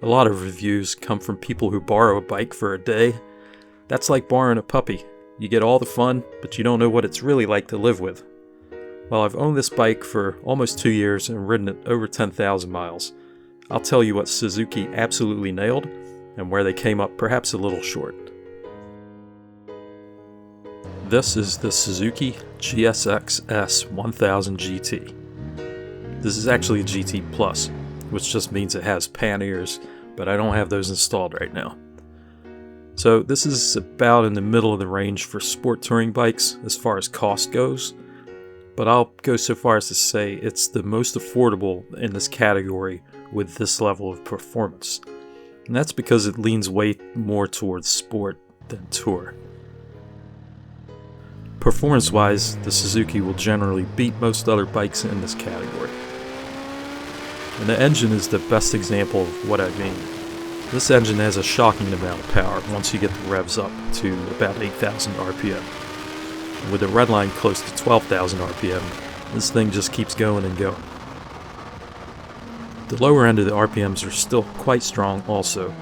A lot of reviews come from people who borrow a bike for a day. That's like borrowing a puppy. You get all the fun, but you don't know what it's really like to live with. Well, I've owned this bike for almost 2 years and ridden it over 10,000 miles. I'll tell you what Suzuki absolutely nailed and where they came up perhaps a little short. This is the Suzuki GSX-S1000GT. This is actually a GT Plus, which just means it has panniars, but I don't have those installed right now. So this is about in the middle of the range for sport touring bikes as far as cost goes, but I'll go so far as to say it's the most affordable in this category with this level of performance. And that's because it leans way more towards sport than tour. Performance-wise, the Suzuki will generally beat most other bikes in this category. And the engine is the best example of what I mean. This engine has a shocking amount of power once you get the revs up to about 8,000 RPM. With the redline close to 12,000 RPM, this thing just keeps going and going. The lower end of the RPMs are still quite strong also.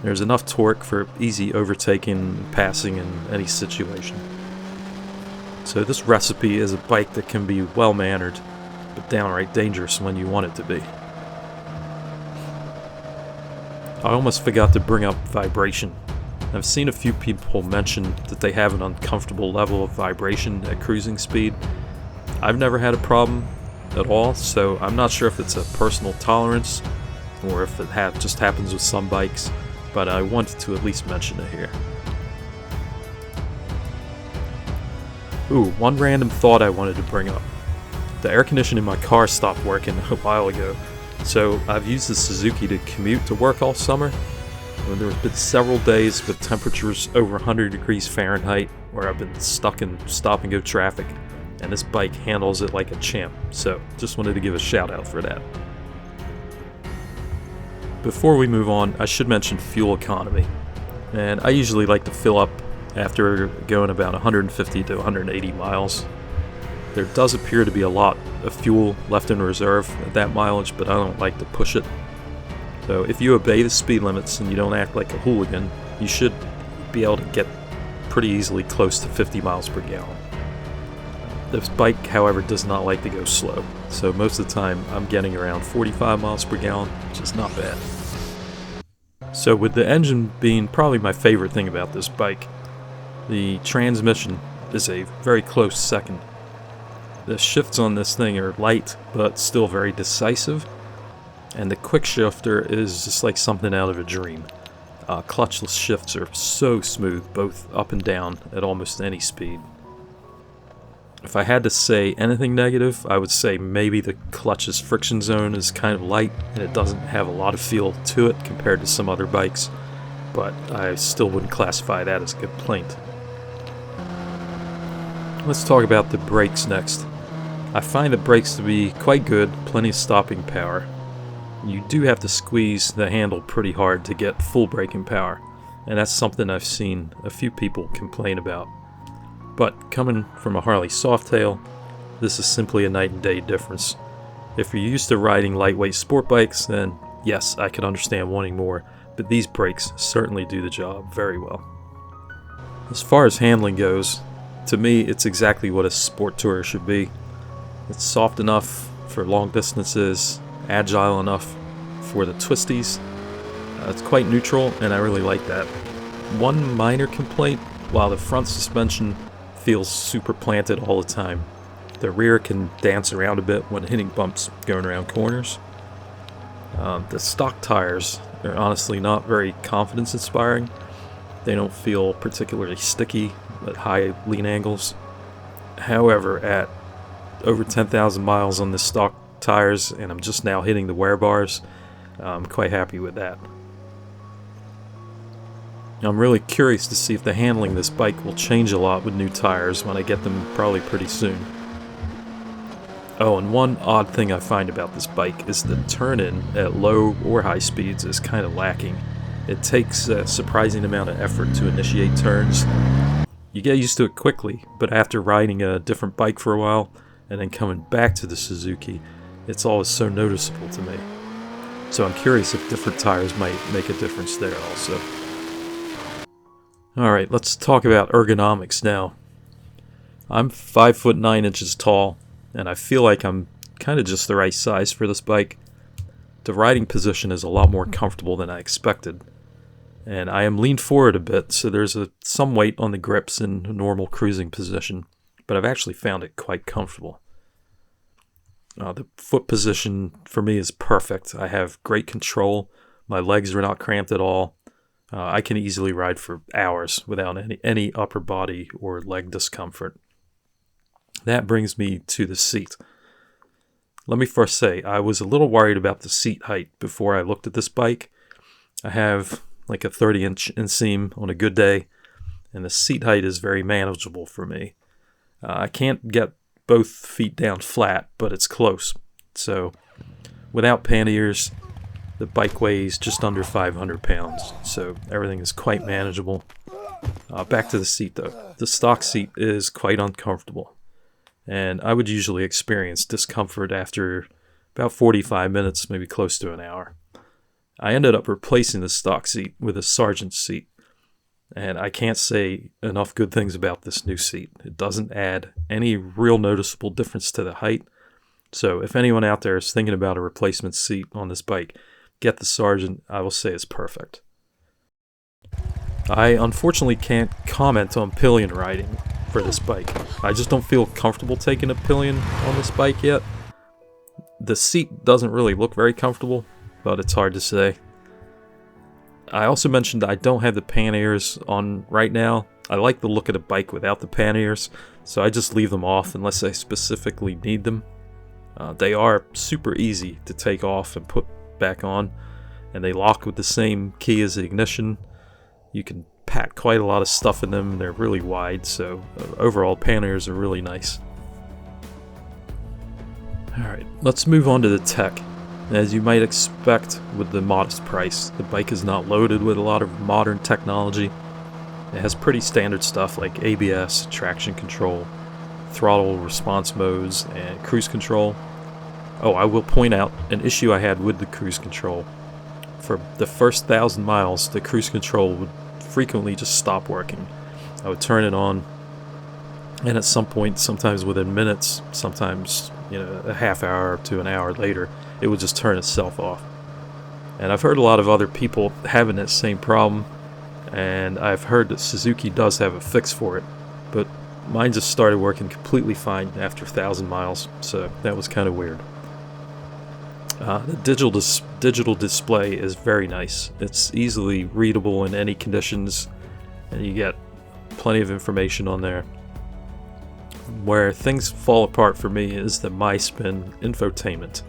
There's enough torque for easy overtaking and passing in any situation. So this recipe is a bike that can be well-mannered, but downright dangerous when you want it to be. I almost forgot to bring up vibration. I've seen a few people mention that they have an uncomfortable level of vibration at cruising speed. I've never had a problem at all, so I'm not sure if it's a personal tolerance or if it just happens with some bikes, but I wanted to at least mention it here. Ooh, one random thought I wanted to bring up. The air conditioning in my car stopped working a while ago, so I've used the Suzuki to commute to work all summer. And there have been several days with temperatures over 100 degrees Fahrenheit where I've been stuck in stop-and-go traffic, and this bike handles it like a champ, so just wanted to give a shout out for that. Before we move on, I should mention fuel economy, and I usually like to fill up after going about 150 to 180 miles. There does appear to be a lot of fuel left in reserve at that mileage, but I don't like to push it. So if you obey the speed limits and you don't act like a hooligan, you should be able to get pretty easily close to 50 miles per gallon. This bike, however, does not like to go slow, so most of the time I'm getting around 45 miles per gallon, which is not bad. So with the engine being probably my favorite thing about this bike, the transmission is a very close second. The shifts on this thing are light, but still very decisive. And the quickshifter is just like something out of a dream. Clutchless shifts are so smooth, both up and down, at almost any speed. If I had to say anything negative, I would say maybe the clutch's friction zone is kind of light, and it doesn't have a lot of feel to it compared to some other bikes. But I still wouldn't classify that as a complaint. Let's talk about the brakes next. I find the brakes to be quite good, plenty of stopping power. You do have to squeeze the handle pretty hard to get full braking power, and that's something I've seen a few people complain about. But coming from a Harley Softail, this is simply a night and day difference. If you're used to riding lightweight sport bikes, then yes, I can understand wanting more, but these brakes certainly do the job very well. As far as handling goes, to me it's exactly what a sport tourer should be. It's soft enough for long distances, agile enough for the twisties. It's quite neutral, and I really like that. One minor complaint, while the front suspension feels super planted all the time, the rear can dance around a bit when hitting bumps going around corners. The stock tires are honestly not very confidence inspiring. They don't feel particularly sticky at high lean angles. However, at over 10,000 miles on the stock tires, and I'm just now hitting the wear bars, I'm quite happy with that. I'm really curious to see if the handling of this bike will change a lot with new tires when I get them probably pretty soon. Oh, and one odd thing I find about this bike is the turn-in at low or high speeds is kind of lacking. It takes a surprising amount of effort to initiate turns. You get used to it quickly, but after riding a different bike for a while, and then coming back to the Suzuki, it's always so noticeable to me. So I'm curious if different tires might make a difference there also. Alright, let's talk about ergonomics now. I'm 5'9" tall, and I feel like I'm kind of just the right size for this bike. The riding position is a lot more comfortable than I expected. And I am leaned forward a bit, so there's some weight on the grips in a normal cruising position, but I've actually found it quite comfortable. The foot position for me is perfect. I have great control. My legs are not cramped at all. I can easily ride for hours without any upper body or leg discomfort. That brings me to the seat. Let me first say, I was a little worried about the seat height before I looked at this bike. I have like a 30-inch inseam on a good day, and the seat height is very manageable for me. I can't get both feet down flat, but it's close. So without panniers, the bike weighs just under 500 pounds, so everything is quite manageable. Back to the seat though. The stock seat is quite uncomfortable, and I would usually experience discomfort after about 45 minutes, maybe close to an hour. I ended up replacing the stock seat with a Sargent seat, and I can't say enough good things about this new seat. It doesn't add any real noticeable difference to the height, so if anyone out there is thinking about a replacement seat on this bike, get the Sargent. I will say it's perfect. I unfortunately can't comment on pillion riding for this bike. I just don't feel comfortable taking a pillion on this bike yet. The seat doesn't really look very comfortable, but it's hard to say. I also mentioned I don't have the panniers on right now. I like the look of the bike without the panniers, so I just leave them off unless I specifically need them. They are super easy to take off and put back on, and they lock with the same key as the ignition. You can pack quite a lot of stuff in them, and they're really wide, so overall panniers are really nice. Alright, let's move on to the tech. As you might expect with the modest price, the bike is not loaded with a lot of modern technology. It has pretty standard stuff like ABS, traction control, throttle response modes, and cruise control. Oh, I will point out an issue I had with the cruise control. For the first 1,000 miles, the cruise control would frequently just stop working. I would turn it on, and at some point, sometimes within minutes, sometimes a half hour to an hour later, it would just turn itself off. And I've heard a lot of other people having that same problem, and I've heard that Suzuki does have a fix for it, but mine just started working completely fine after 1,000 miles, so that was kind of weird. The digital display is very nice. It's easily readable in any conditions, and you get plenty of information on there. Where things fall apart for me is the MySpin infotainment.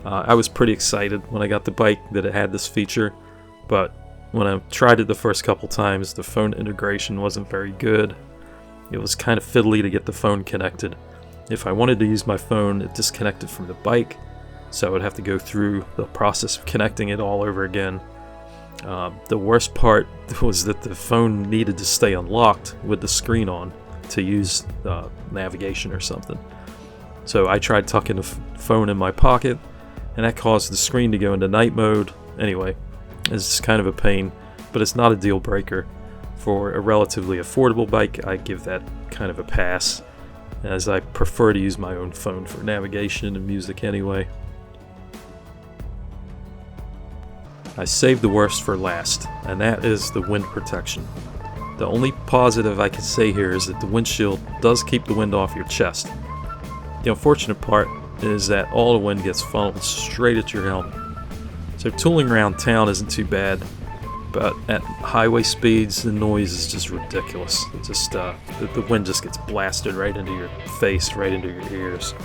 I was pretty excited when I got the bike that it had this feature, but when I tried it the first couple times, the phone integration wasn't very good. It was kind of fiddly to get the phone connected. If I wanted to use my phone, it disconnected from the bike, so I would have to go through the process of connecting it all over again. The worst part was that the phone needed to stay unlocked with the screen on to use navigation or something. So I tried tucking the phone in my pocket, and that caused the screen to go into night mode. Anyway, it's kind of a pain, but it's not a deal breaker. For a relatively affordable bike, I give that kind of a pass, as I prefer to use my own phone for navigation and music anyway. I saved the worst for last, and that is the wind protection. The only positive I can say here is that the windshield does keep the wind off your chest. The unfortunate part is that all the wind gets funneled straight at your helmet. So tooling around town isn't too bad, but at highway speeds the noise is just ridiculous. It just the wind just gets blasted right into your face, right into your ears.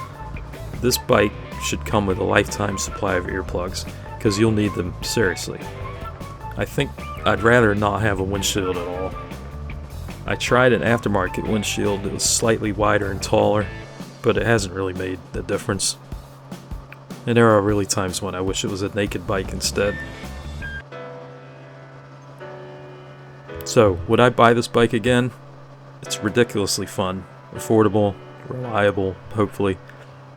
This bike should come with a lifetime supply of earplugs, because you'll need them seriously. I think I'd rather not have a windshield at all. I tried an aftermarket windshield that was slightly wider and taller, but it hasn't really made a difference. And there are really times when I wish it was a naked bike instead. So, would I buy this bike again? It's ridiculously fun, affordable, reliable, hopefully,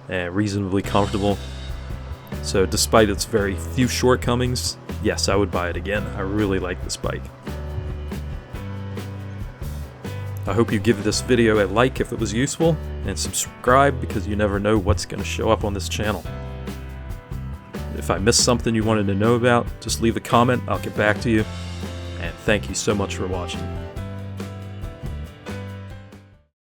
and reasonably comfortable. So despite its very few shortcomings, yes, I would buy it again. I really like this bike. I hope you give this video a like if it was useful, and subscribe because you never know what's going to show up on this channel. If I missed something you wanted to know about, just leave a comment, I'll get back to you, and thank you so much for watching.